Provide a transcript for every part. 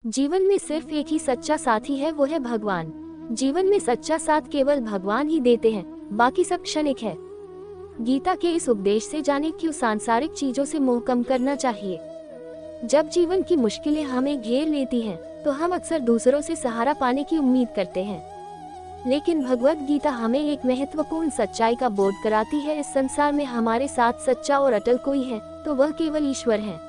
जीवन में सिर्फ एक ही सच्चा साथी है, वो है भगवान। जीवन में सच्चा साथ केवल भगवान ही देते हैं, बाकी सब क्षणिक है। गीता के इस उपदेश से जाने क्यों सांसारिक चीजों से मोह कम करना चाहिए। जब जीवन की मुश्किलें हमें घेर लेती हैं, तो हम अक्सर दूसरों से सहारा पाने की उम्मीद करते हैं, लेकिन भगवत गीता हमें एक महत्वपूर्ण सच्चाई का बोध कराती है। इस संसार में हमारे साथ सच्चा और अटल कोई है, तो वह केवल ईश्वर है।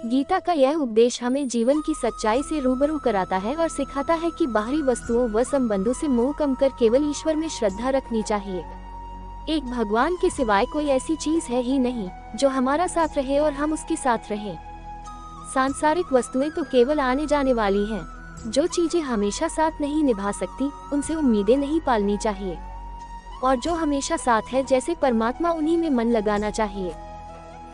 गीता का यह उपदेश हमें जीवन की सच्चाई से रूबरू कराता है और सिखाता है कि बाहरी वस्तुओं व संबंधों से मोह कम कर केवल ईश्वर में श्रद्धा रखनी चाहिए। एक भगवान के सिवाय कोई ऐसी चीज है ही नहीं जो हमारा साथ रहे और हम उसके साथ रहें। सांसारिक वस्तुएं तो केवल आने जाने वाली हैं। जो चीजें हमेशा साथ नहीं निभा सकती, उनसे उम्मीदें नहीं पालनी चाहिए, और जो हमेशा साथ है जैसे परमात्मा, उन्हीं में मन लगाना चाहिए।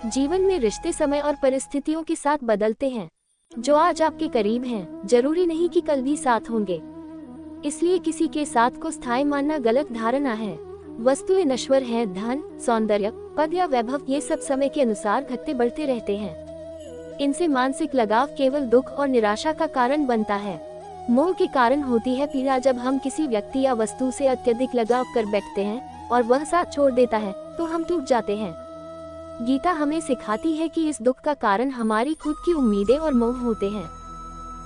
जीवन में रिश्ते समय और परिस्थितियों के साथ बदलते हैं। जो आज आपके करीब हैं, जरूरी नहीं कि कल भी साथ होंगे। इसलिए किसी के साथ को स्थायी मानना गलत धारणा है। वस्तुएं नश्वर हैं, धन, सौंदर्य, पद या वैभव ये सब समय के अनुसार घटते बढ़ते रहते हैं। इनसे मानसिक लगाव केवल दुख और निराशा का कारण बनता है। मोह के कारण होती है पीड़ा। जब हम किसी व्यक्ति या वस्तु से अत्यधिक लगाव कर बैठते हैं और वह साथ छोड़ देता है, तो हम टूट जाते हैं। गीता हमें सिखाती है कि इस दुख का कारण हमारी खुद की उम्मीदें और मोह होते हैं।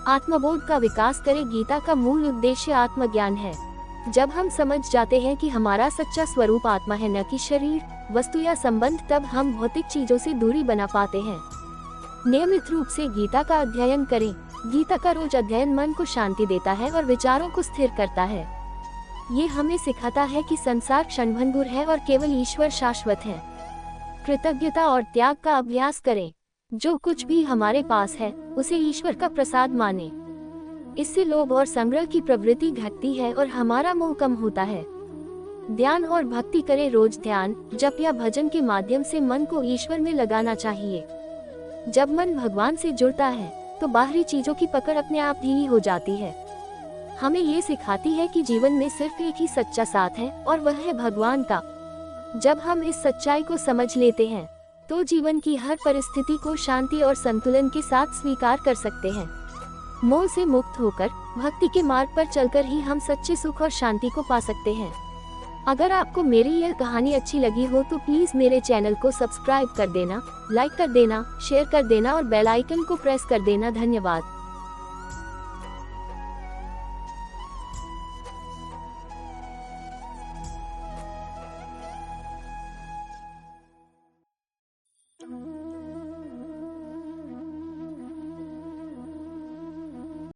आत्मबोध का विकास करे। गीता का मूल उद्देश्य आत्मज्ञान है। जब हम समझ जाते हैं कि हमारा सच्चा स्वरूप आत्मा है, न कि शरीर, वस्तु या संबंध, तब हम भौतिक चीजों से दूरी बना पाते हैं। नियमित रूप से गीता का अध्ययन करें। गीता का रोज अध्ययन मन को शांति देता है और विचारों को स्थिर करता है। ये हमें सिखाता है कि संसार क्षणभंगुर है और केवल ईश्वर शाश्वत है। कृतज्ञता और त्याग का अभ्यास करें। जो कुछ भी हमारे पास है, उसे ईश्वर का प्रसाद माने। इससे लोभ और संग्रह की प्रवृत्ति घटती है और हमारा मोह कम होता है। ध्यान और भक्ति करें। रोज ध्यान, जप या भजन के माध्यम से मन को ईश्वर में लगाना चाहिए। जब मन भगवान से जुड़ता है, तो बाहरी चीजों की पकड़ अपने आप ढीली हो जाती है। हमें ये सिखाती है कि जीवन में सिर्फ एक ही सच्चा साथ है, और वह है भगवान का। जब हम इस सच्चाई को समझ लेते हैं, तो जीवन की हर परिस्थिति को शांति और संतुलन के साथ स्वीकार कर सकते हैं। मोह से मुक्त होकर भक्ति के मार्ग पर चलकर ही हम सच्चे सुख और शांति को पा सकते हैं। अगर आपको मेरी यह कहानी अच्छी लगी हो तो प्लीज मेरे चैनल को सब्सक्राइब कर देना, लाइक कर देना, शेयर कर देना और बेल आइकन को प्रेस कर देना। धन्यवाद।